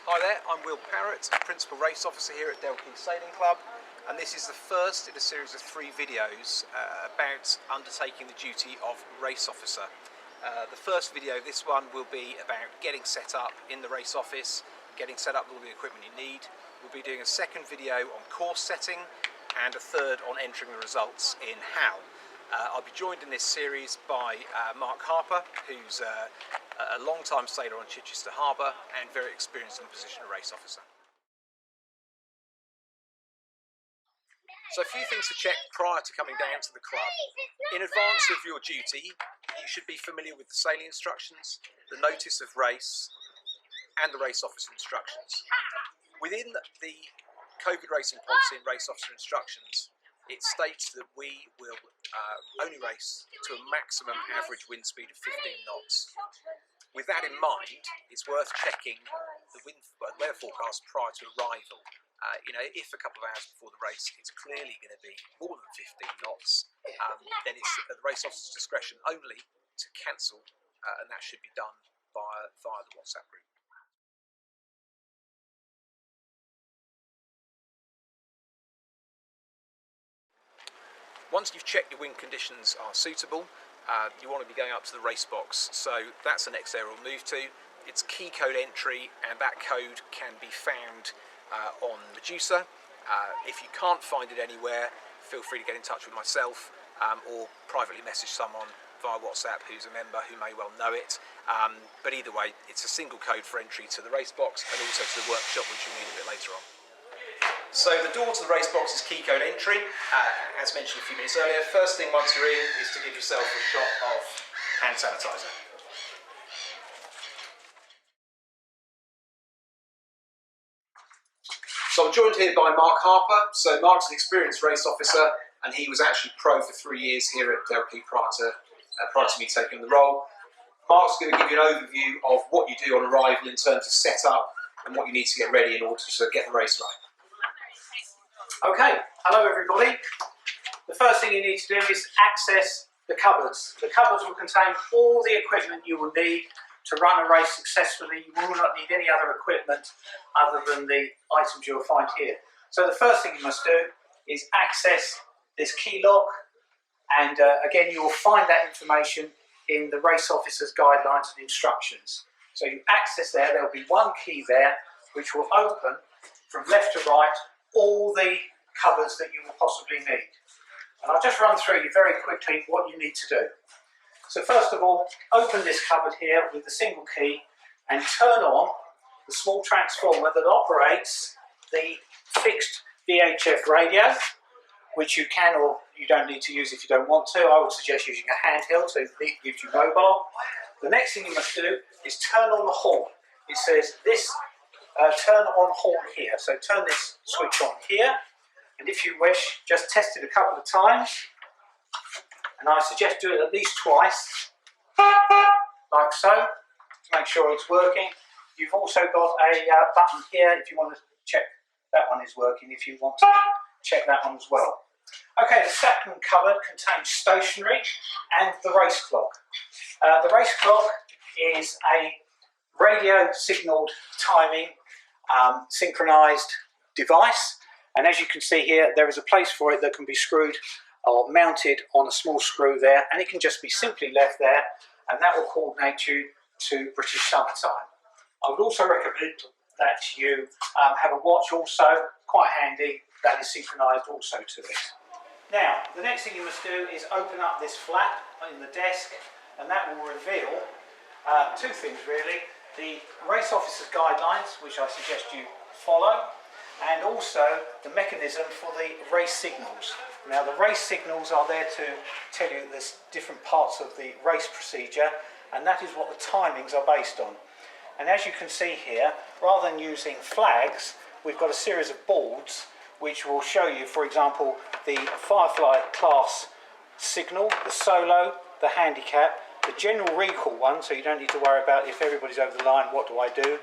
Hi there, I'm Will Parrott, Principal Race Officer here at Delkey Sailing Club, and this is the first in a series of 3 videos about undertaking the duty of race officer. The first video, this one, will be about getting set up in the race office, getting set up with all the equipment you need. We'll be doing a second video on course setting and a third on entering the results in HAL. I'll be joined in this series by Mark Harper, who's a long-time sailor on Chichester Harbour and very experienced in the position of race officer. So a few things to check prior to coming down to the club. In advance of your duty, you should be familiar with the sailing instructions, the notice of race and the race officer instructions. Within the COVID racing policy and race officer instructions, it states that we will only race to a maximum average wind speed of 15 knots. With that in mind, it's worth checking the weather forecast prior to arrival. If a couple of hours before the race it's clearly going to be more than 15 knots, then it's at the race officer's discretion only to cancel, and that should be done via the WhatsApp group. Once you've checked your wind conditions are suitable, you want to be going up to the race box. So that's the next area we'll move to. It's key code entry, and that code can be found on Medusa. If you can't find it anywhere, feel free to get in touch with myself or privately message someone via WhatsApp who's a member who may well know it. But either way, it's a single code for entry to the race box and also to the workshop, which you'll need a bit later on. So the door to the race box is key code entry, as mentioned a few minutes earlier. First thing once you're in is to give yourself a shot of hand sanitizer. So I'm joined here by Mark Harper. So Mark's an experienced race officer, and he was actually pro for 3 years here at Delkey prior to me taking the role. Mark's going to give you an overview of what you do on arrival in terms of setup and what you need to get ready in order to get the race right. Okay, hello everybody. The first thing you need to do is access the cupboards. The cupboards will contain all the equipment you will need to run a race successfully. You will not need any other equipment other than the items you'll find here. So the first thing you must do is access this key lock, and again you will find that information in the race officer's guidelines and instructions. So you access there, there'll be one key there which will open from left to right all the cupboards that you will possibly need. And I'll just run through you very quickly what you need to do. So first of all, open this cupboard here with the single key and turn on the small transformer that operates the fixed VHF radio, which you can or you don't need to use if you don't want to. I would suggest using a handheld, so it gives you mobile. The next thing you must do is turn on the horn. It says this turn on horn here. So turn this switch on here, and if you wish, just test it a couple of times. And I suggest do it at least twice, like so, to make sure it's working. You've also got a button here if you want to check that one is working, if you want to check that one as well. Okay, the second cupboard contains stationery and the race clock. The race clock is a radio signalled timing synchronized device, and as you can see here, there is a place for it that can be screwed or mounted on a small screw there, and it can just be simply left there, and that will coordinate you to British summertime. I would also recommend that you have a watch also, quite handy, that is synchronized also to it. Now, the next thing you must do is open up this flap in the desk, and that will reveal two things really: the race officer's guidelines, which I suggest you follow, and also the mechanism for the race signals. Now, the race signals are there to tell you there's different parts of the race procedure, and that is what the timings are based on. And as you can see here, rather than using flags, we've got a series of boards which will show you, for example, the Firefly class signal, the solo, the handicap, the general recall one, so you don't need to worry about if everybody's over the line, what do I do?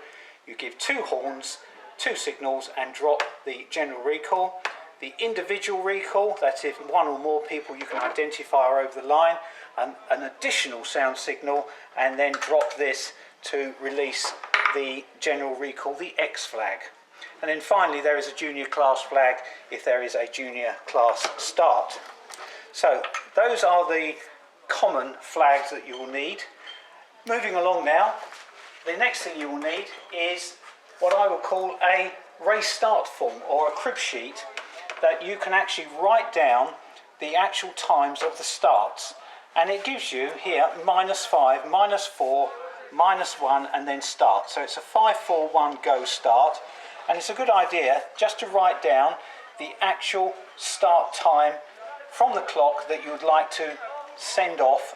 You give 2 horns, 2 signals, and drop the general recall. The individual recall, that's if one or more people you can identify are over the line, and an additional sound signal, and then drop this to release the general recall, the X flag. And then finally there is a junior class flag if there is a junior class start. So those are the common flags that you will need. Moving along now, the next thing you will need is what I will call a race start form, or a crib sheet that you can actually write down the actual times of the starts. And it gives you here -5, -4, -1 and then start. So it's a 5, 4, 1 go start. And it's a good idea just to write down the actual start time from the clock that you would like to send off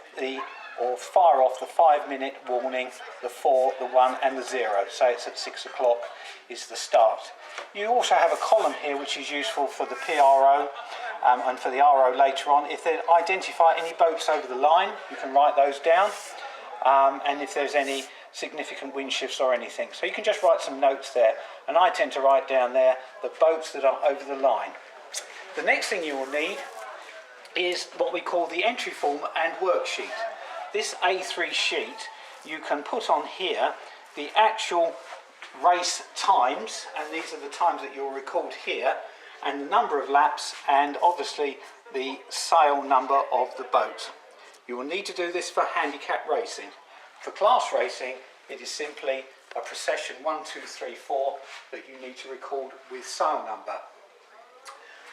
or fire off the 5-minute warning, the 4, the 1 and the 0. So it's at 6 o'clock is the start. You also have a column here which is useful for the PRO and for the RO later on. If they identify any boats over the line, you can write those down, and if there's any significant wind shifts or anything. So you can just write some notes there, and I tend to write down there the boats that are over the line. The next thing you will need is what we call the entry form and worksheet. This A3 sheet, you can put on here the actual race times, and these are the times that you'll record here, and the number of laps, and obviously the sail number of the boat. You will need to do this for handicap racing. For class racing, it is simply a procession 1, 2, 3, 4 that you need to record with sail number.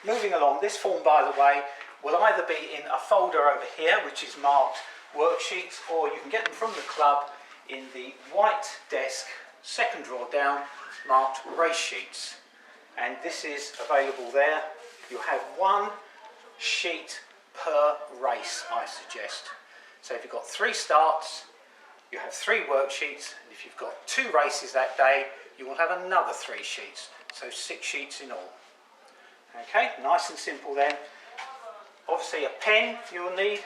Moving along, this form, by the way, will either be in a folder over here which is marked worksheets, or you can get them from the club in the white desk, second drawer down, marked race sheets. And this is available there. You'll have one sheet per race, I suggest. So if you've got 3 starts, you have 3 worksheets, and if you've got 2 races that day, you will have another 3 sheets. So 6 sheets in all. Okay, nice and simple then. Obviously a pen you will need,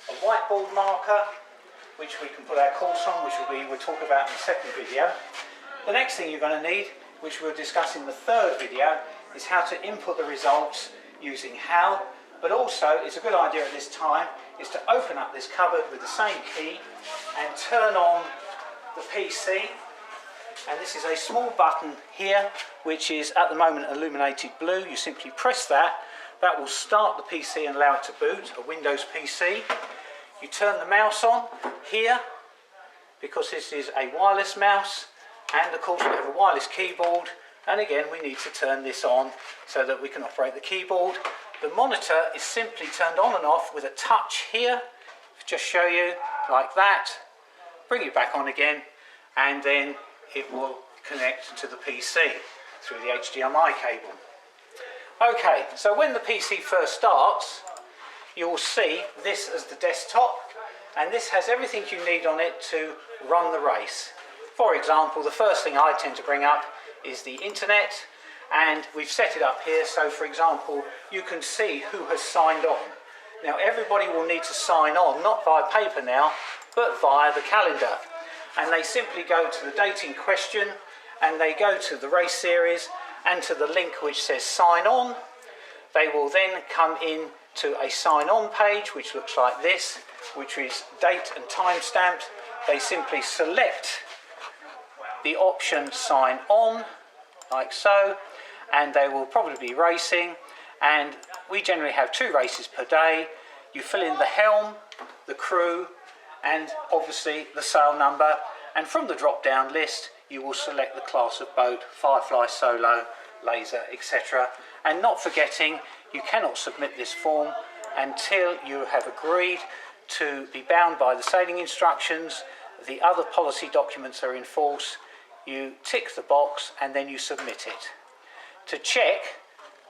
a whiteboard marker, which we can put our course on, which we'll talk about in the second video. The next thing you're going to need, which we'll discuss in the third video, is how to input the results using HAL, but also it's a good idea at this time is to open up this cupboard with the same key and turn on the PC. And this is a small button here which is at the moment illuminated blue. You simply press that. That will start the PC and allow it to boot, a Windows PC. You turn the mouse on here because this is a wireless mouse, and of course we have a wireless keyboard, and again we need to turn this on so that we can operate the keyboard. The monitor is simply turned on and off with a touch here. Just show you like that. Bring it back on again, and then it will connect to the PC through the HDMI cable. Okay, so when the PC first starts, you will see this as the desktop, and this has everything you need on it to run the race. For example, the first thing I tend to bring up is the internet, and we've set it up here so, for example, you can see who has signed on. Now everybody will need to sign on, not via paper now, but via the calendar. And they simply go to the date in question, and they go to the race series and to the link which says sign on. They will then come in to a sign on page which looks like this, which is date and time stamped. They simply select the option sign on, like so, and they will probably be racing, and we generally have 2 races per day. You fill in the helm, the crew, and obviously the sail number, and from the drop down list you will select the class of boat, Firefly, Solo, Laser, etc. And not forgetting, you cannot submit this form until you have agreed to be bound by the sailing instructions, the other policy documents are in force. You tick the box and then you submit it. To check,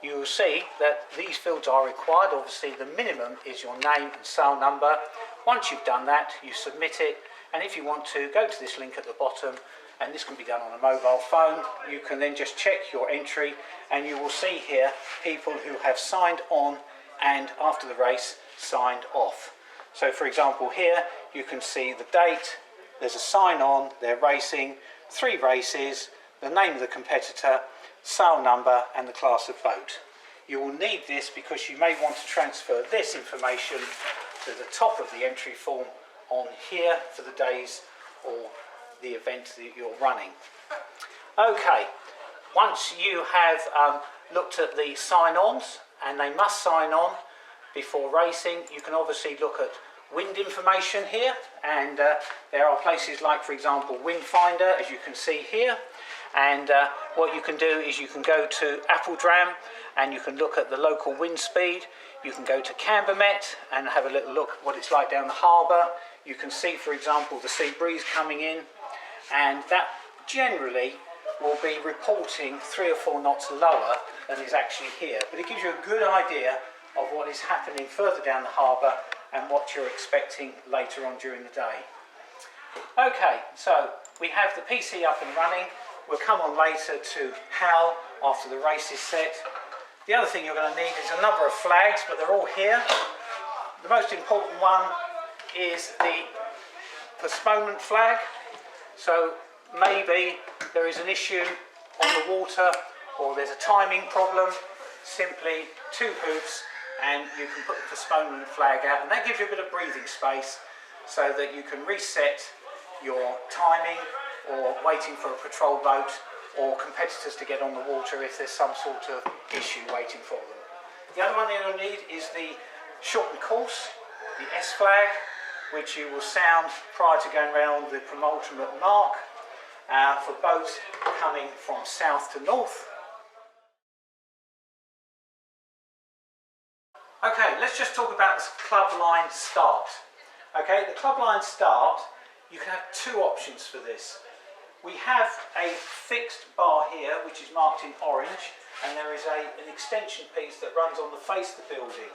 you will see that these fields are required. Obviously the minimum is your name and sail number. Once you've done that, you submit it, and if you want to, go to this link at the bottom, and this can be done on a mobile phone. You can then just check your entry, and you will see here people who have signed on and after the race signed off. So for example here you can see the date, there's a sign on, they're racing, 3 races, the name of the competitor, sail number and the class of boat. You will need this because you may want to transfer this information to the top of the entry form on here for the days or the event that you're running. Okay, once you have looked at the sign-ons, and they must sign on before racing, you can obviously look at wind information here, and there are places like, for example, Wind Finder, as you can see here. And what you can do is you can go to Appledram and you can look at the local wind speed. You can go to Cambermet and have a little look at what it's like down the harbour. You can see, for example, the sea breeze coming in, and that generally will be reporting 3 or 4 knots lower than is actually here. But it gives you a good idea of what is happening further down the harbour and what you're expecting later on during the day. Okay, so we have the PC up and running. We'll come on later to how after the race is set. The other thing you're going to need is a number of flags, but they're all here. The most important one is the postponement flag. So maybe there is an issue on the water or there's a timing problem. Simply 2 hoops and you can put the postponement flag out, and that gives you a bit of breathing space so that you can reset your timing, or waiting for a patrol boat or competitors to get on the water if there's some sort of issue waiting for them. The other one you'll need is the shortened course, the S flag, which you will sound prior to going around the penultimate mark for boats coming from south to north. Okay, let's just talk about the club line start. Okay, the club line start, you can have 2 options for this. We have a fixed bar here, which is marked in orange, and there is an extension piece that runs on the face of the building.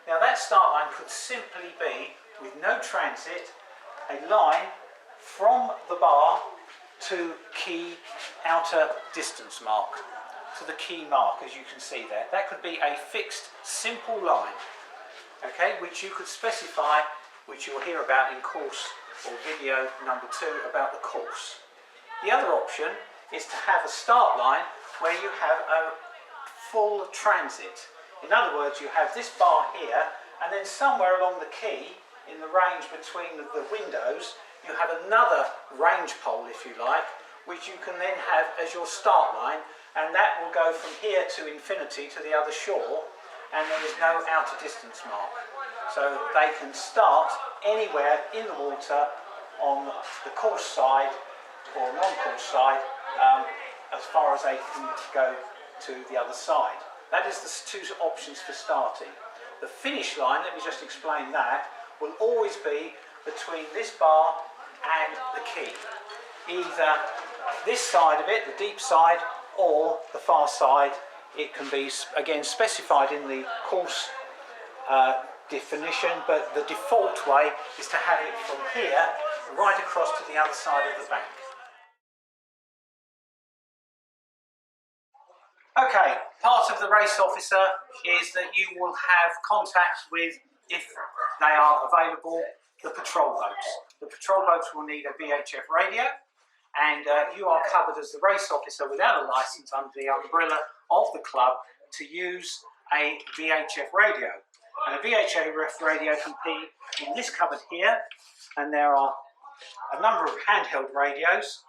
Now that start line could simply be, with no transit, a line from the bar to key outer distance mark, to the key mark, as you can see there. That could be a fixed, simple line, okay, which you could specify, which you'll hear about in course or video number 2 about the course. The other option is to have a start line where you have a full transit. In other words, you have this bar here, and then somewhere along the quay, in the range between the windows, you have another range pole, if you like, which you can then have as your start line, and that will go from here to infinity to the other shore, and there is no outer distance mark. So they can start anywhere in the water on the course side or non-course side, as far as they can go to the other side. That is the 2 options for starting. The finish line, let me just explain that, will always be between this bar and the quay. Either this side of it, the deep side, or the far side. It can be, again, specified in the course definition, but the default way is to have it from here right across to the other side of the bank. Okay, part of the race officer is that you will have contact with, if they are available, the patrol boats. The patrol boats will need a VHF radio, and you are covered as the race officer without a licence under the umbrella of the club to use a VHF radio. And a VHF radio can be in this cupboard here, and there are a number of handheld radios.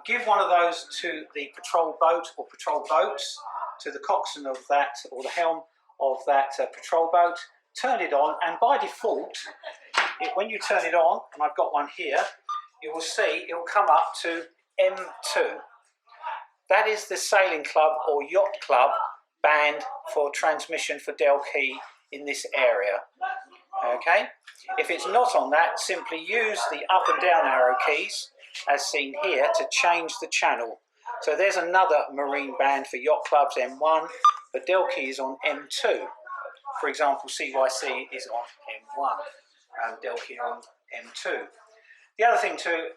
Give one of those to the patrol boat or patrol boats, to the coxswain of that, or the helm of that patrol boat, turn it on, and by default, when you turn it on, and I've got one here, you will see it will come up to M2. That is the sailing club or yacht club band for transmission for Delkey in this area. Okay, if it's not on that, simply use the up and down arrow keys as seen here to change the channel. So there's another marine band for yacht clubs, M1, but Delkey is on M2. For example, CYC is on M1 and Delkey on M2. The other thing to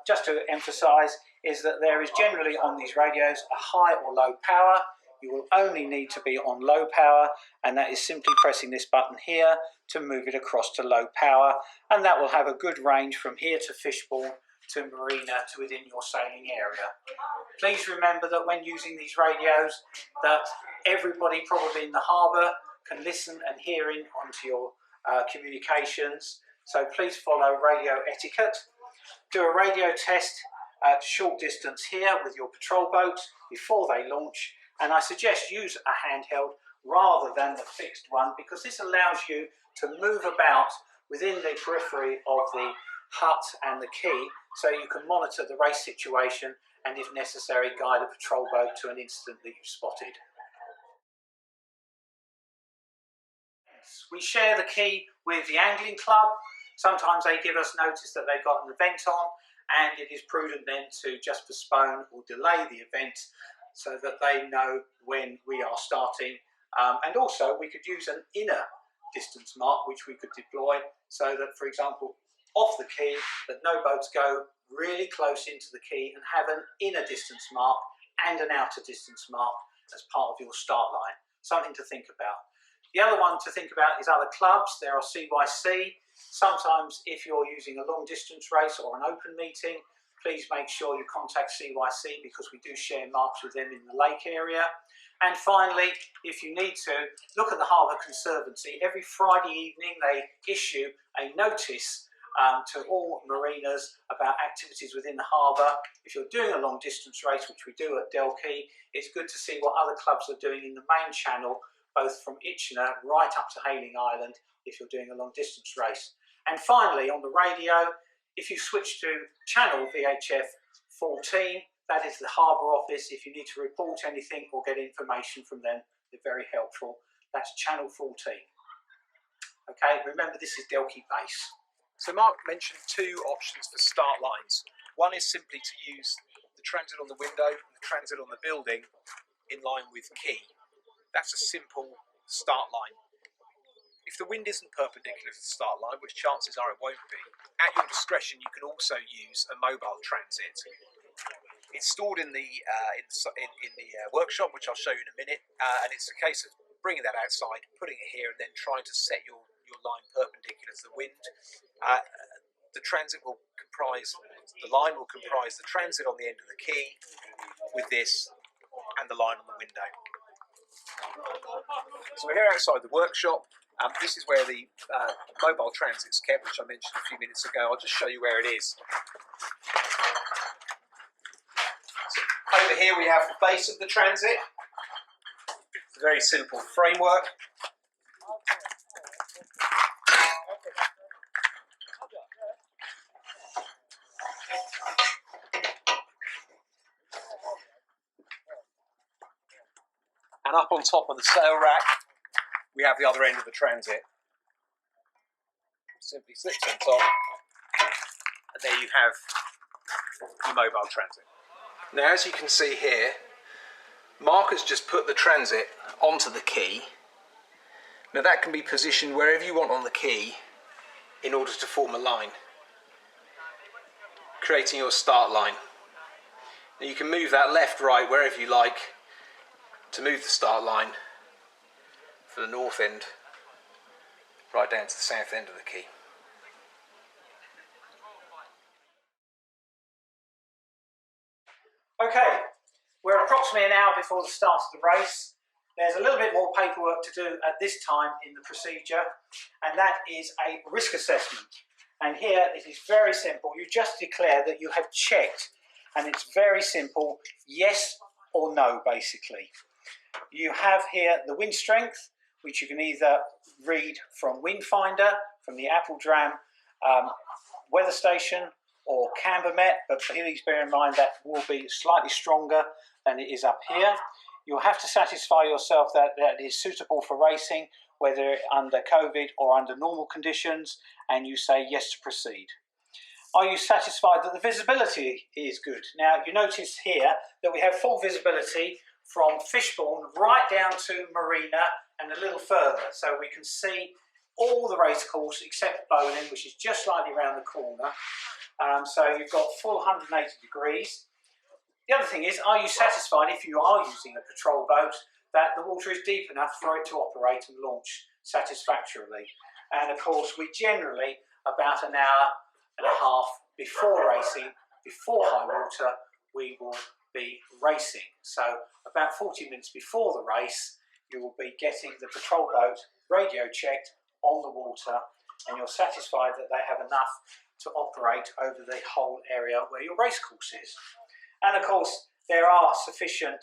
just to emphasise is that there is generally on these radios a high or low power. You will only need to be on low power, and that is simply pressing this button here to move it across to low power, and that will have a good range from here to Fishbourne to Marina to within your sailing area. Please remember that when using these radios that everybody probably in the harbour can listen and hear in onto your communications, so please follow radio etiquette. Do a radio test at short distance here with your patrol boat before they launch, and I suggest use a handheld rather than the fixed one, because this allows you to move about within the periphery of the hut and the quay, so you can monitor the race situation and, if necessary, guide a patrol boat to an incident that you've spotted. We share the quay with the angling club. Sometimes they give us notice that they've got an event on, and it is prudent then to just postpone or delay the event so that they know when we are starting. And also we could use an inner distance mark which we could deploy, so that, for example, off the quay, that no boats go really close into the quay, and have an inner distance mark and an outer distance mark as part of your start line. Something to think about. The other one to think about is other clubs. There are CYC. Sometimes if you're using a long distance race or an open meeting, please make sure you contact CYC, because we do share marks with them in the lake area. And finally, if you need to, look at the Harbour Conservancy. Every Friday evening they issue a notice to all marinas about activities within the harbour. If you're doing a long distance race, which we do at Delkey, it's good to see what other clubs are doing in the main channel, both from Itchener right up to Hayling Island, if you're doing a long distance race. And finally, on the radio, if you switch to channel VHF 14, that is the harbour office. If you need to report anything or get information from them, they're very helpful. That's channel 14. Okay, remember this is Delkey base. So Mark mentioned two options for start lines. One is simply to use the transit on the window and the transit on the building in line with quay. That's a simple start line. If the wind isn't perpendicular to the start line, which chances are it won't be, at your discretion you can also use a mobile transit. It's stored in the workshop, which I'll show you in a minute, and it's a case of bringing that outside, putting it here, and then trying to set your line perpendicular to the wind. The line will comprise the transit on the end of the quay with this and the line on the window. So we're here outside the workshop. This is where the mobile transit's kept, which I mentioned a few minutes ago. I'll just show you where it is. So over here we have the base of the transit. It's a very simple framework. And up on top of the sail rack, we have the other end of the transit. Simply slips on top, and there you have your mobile transit. Now, as you can see here, Mark has just put the transit onto the quay. Now that can be positioned wherever you want on the quay in order to form a line, creating your start line. Now you can move that left, right, wherever you like, to move the start line from the north end right down to the south end of the quay. Okay, we're approximately an hour before the start of the race. There's a little bit more paperwork to do at this time in the procedure, and that is a risk assessment. And here it is very simple. You just declare that you have checked, and it's very simple, yes or no, basically. You have here the wind strength, which you can either read from Windfinder, from the Appledram weather station, or Cambermet, but please bear in mind that will be slightly stronger than it is up here. You'll have to satisfy yourself that that is suitable for racing, whether under COVID or under normal conditions, and you say yes to proceed. Are you satisfied that the visibility is good? Now, you notice here that we have full visibility from Fishbourne right down to Marina and a little further, so we can see all the race course except Bowling, which is just slightly around the corner. So you've got full 180 degrees. The other thing is, are you satisfied, if you are using a patrol boat, that the water is deep enough for it to operate and launch satisfactorily? And of course, we generally, about an hour and a half before racing, before high water, we will be racing. So about 40 minutes before the race, you will be getting the patrol boat radio checked on the water, and you're satisfied that they have enough to operate over the whole area where your race course is. And of course, there are sufficient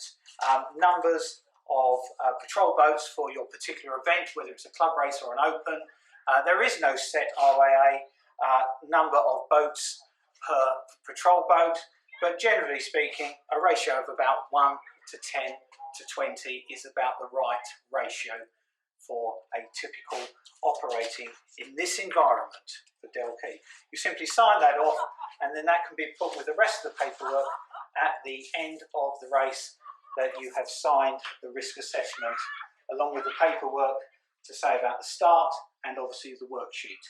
numbers of patrol boats for your particular event, whether it's a club race or an open. There is no set RAA number of boats per patrol boat, but generally speaking, a ratio of about 1 to 10 to 20 is about the right ratio for a typical operating in this environment for Delkey. You simply sign that off, and then that can be put with the rest of the paperwork at the end of the race that you have signed the risk assessment, along with the paperwork to say about the start and obviously the worksheet.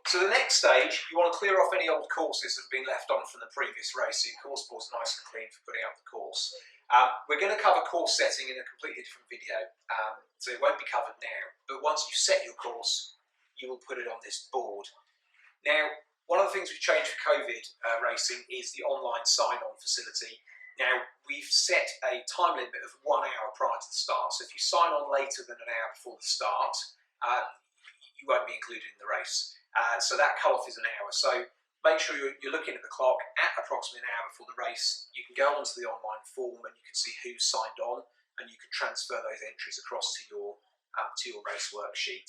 So the next stage, you want to clear off any old courses that have been left on from the previous race, so your course board's nice and clean for putting out the course. We're going to cover course setting in a completely different video, so it won't be covered now. But once you set your course, you will put it on this board. Now, one of the things we've changed for COVID racing is the online sign-on facility. Now, we've set a time limit of 1 hour prior to the start, so if you sign on later than an hour before the start, you won't be included in the race. So that cut-off is an hour. So make sure you're looking at the clock at approximately an hour before the race. You can go onto the online form and you can see who's signed on, and you can transfer those entries across to your race worksheet.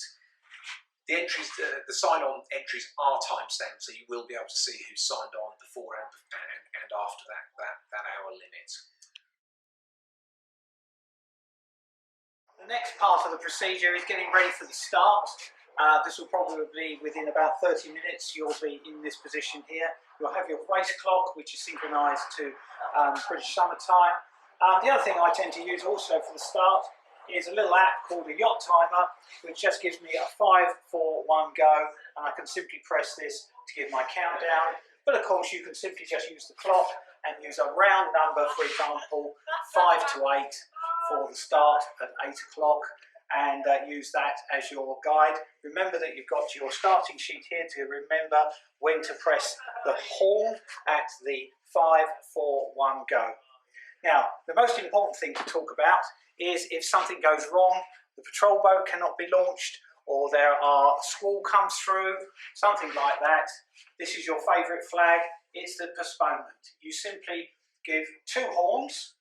The entries, the sign-on entries are time-stamped, so you will be able to see who's signed on before and after that hour limit. The next part of the procedure is getting ready for the start. This will probably be within about 30 minutes. You'll be in this position here. You'll have your race clock, which is synchronised to British Summer Time. The other thing I tend to use also for the start is a little app called a yacht timer, which just gives me a 5, 4, 1 go, and I can simply press this to give my countdown. But of course, you can simply just use the clock and use a round number, for example, 5 to 8 for the start at 8 o'clock. And use that as your guide. Remember that you've got your starting sheet here to remember when to press the horn at the 5, 4, 1 go. Now, the most important thing to talk about is if something goes wrong, the patrol boat cannot be launched, or there are squall comes through, something like that. This is your favourite flag, it's the postponement. You simply give 2 horns,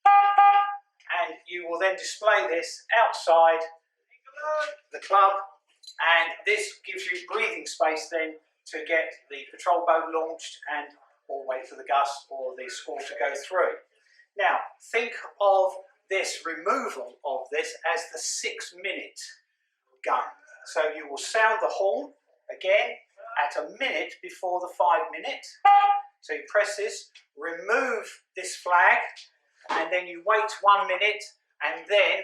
and you will then display this outside the club, and this gives you breathing space then to get the patrol boat launched and or wait for the gust or the squall to go through. Now, think of this removal of this as the 6-minute gun. So you will sound the horn again at a minute before the 5 minute. So you press this, remove this flag, and then you wait 1 minute, and then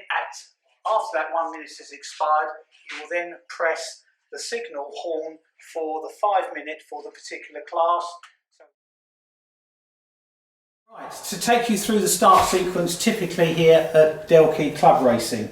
after that 1 minute has expired, you will then press the signal horn for the 5 minute for the particular class. Right, to take you through the start sequence typically here at Delkey Club Racing.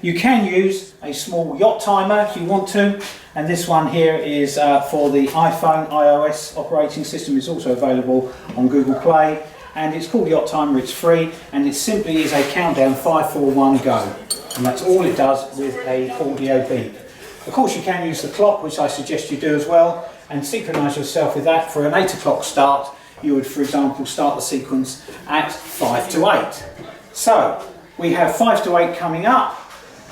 You can use a small yacht timer if you want to, and this one here is for the iPhone iOS operating system. It's also available on Google Play, and it's called Yacht Timer. It's free, and it simply is a countdown 5, 4, 1 go, and that's all it does with a audio beep. Of course, you can use the clock, which I suggest you do as well, and synchronise yourself with that. For an 8 o'clock start, you would, for example, start the sequence at 5 to 8. So we have 5 to 8 coming up.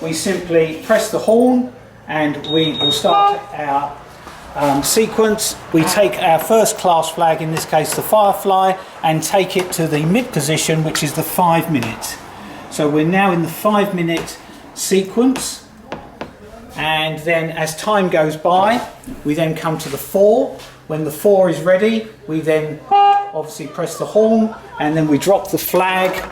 We simply press the horn and we will start our sequence. We take our first class flag, in this case the Firefly, and take it to the mid position, which is the 5 minute. So we're now in the 5 minute sequence, and then as time goes by, we then come to the 4. When the 4 is ready, we then obviously press the horn, and then we drop the flag,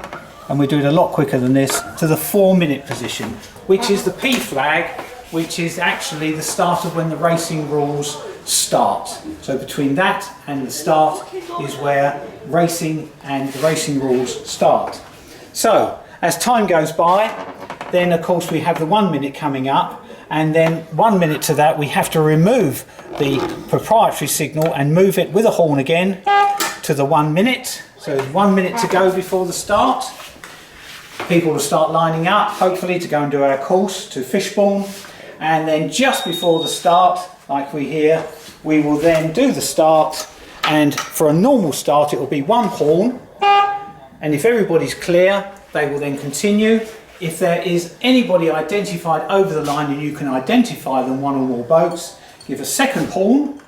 and we do it a lot quicker than this, to the 4 minute position, which is the P flag, which is actually the start of when the racing rules start. So between that and the start is where racing and the racing rules start. So as time goes by, then of course we have the 1 minute coming up, and then 1 minute to that we have to remove the proprietary signal and move it with a horn again to the 1 minute. So there's 1 minute to go before the start. People will start lining up, hopefully, to go and do our course to Fishbourne. And then just before the start, like we hear, we will then do the start, and for a normal start it will be one horn, and if everybody's clear they will then continue. If there is anybody identified over the line and you can identify them, one or more boats, give a second horn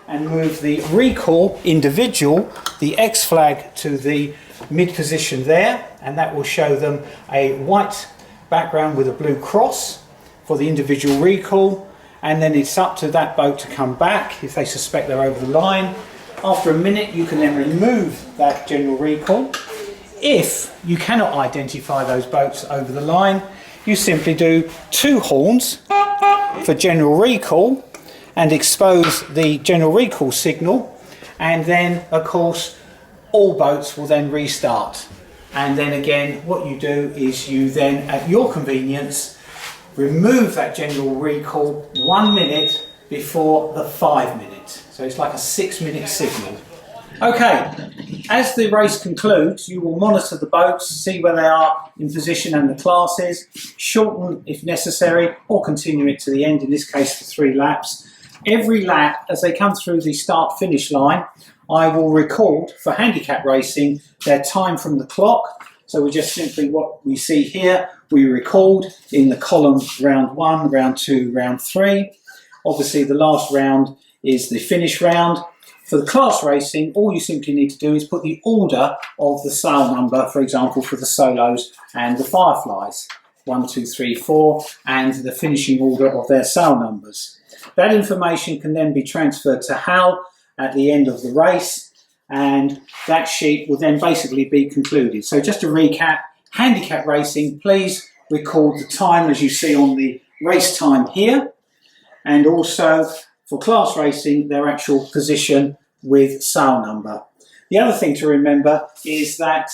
and move the recall individual, the X flag, to the mid position there, and that will show them a white background with a blue cross for the individual recall, and then it's up to that boat to come back if they suspect they're over the line. After a minute you can then remove that general recall. If you cannot identify those boats over the line, you simply do 2 horns for general recall and expose the general recall signal, and then of course all boats will then restart. And then again what you do is you then at your convenience remove that general recall 1 minute before the 5 minute. So it's like a 6-minute signal. Okay, as the race concludes you will monitor the boats, see where they are in position and the classes, shorten if necessary or continue it to the end, in this case for 3 laps. Every lap as they come through the start finish line I will record for handicap racing their time from the clock. So we just simply, what we see here, we record in the column round 1, round 2, round 3. Obviously the last round is the finish round. For the class racing, all you simply need to do is put the order of the sail number, for example, for the solos and the fireflies, 1, 2, 3, 4, and the finishing order of their sail numbers. That information can then be transferred to Hal at the end of the race, and that sheet will then basically be concluded. So just to recap, handicap racing, please record the time as you see on the race time here, and also for class racing their actual position with sail number. The other thing to remember is that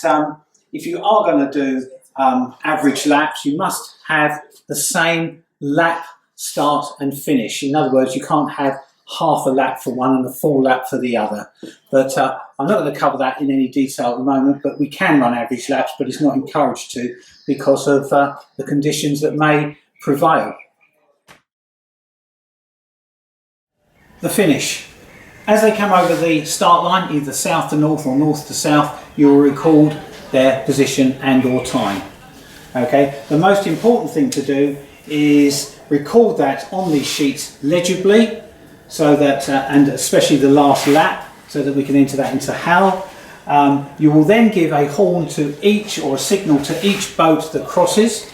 if you are going to do average laps, you must have the same lap start and finish. In other words, you can't have half a lap for one and a full lap for the other. But I'm not going to cover that in any detail at the moment, but we can run average laps, but it's not encouraged to because of the conditions that may prevail. The finish. As they come over the start line, either south to north or north to south, you'll record their position and or time. Okay, the most important thing to do is record that on these sheets legibly, so that and especially the last lap, so that we can enter that into HAL. You will then give a horn to each, or a signal to each boat that crosses.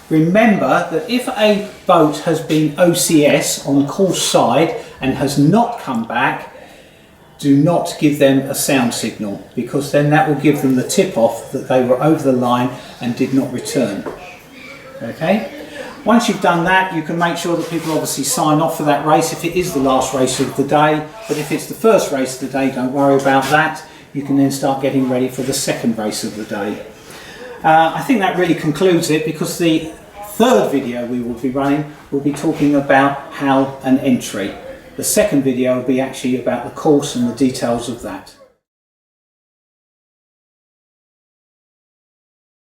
Remember that if a boat has been OCS on course side and has not come back, do not give them a sound signal, because then that will give them the tip off that they were over the line and did not return. Okay? Once you've done that, you can make sure that people obviously sign off for that race if it is the last race of the day. But if it's the first race of the day, don't worry about that. You can then start getting ready for the second race of the day. I think that really concludes it, because the third video we will be running will be talking about HAL and entry. The second video will be actually about the course and the details of that.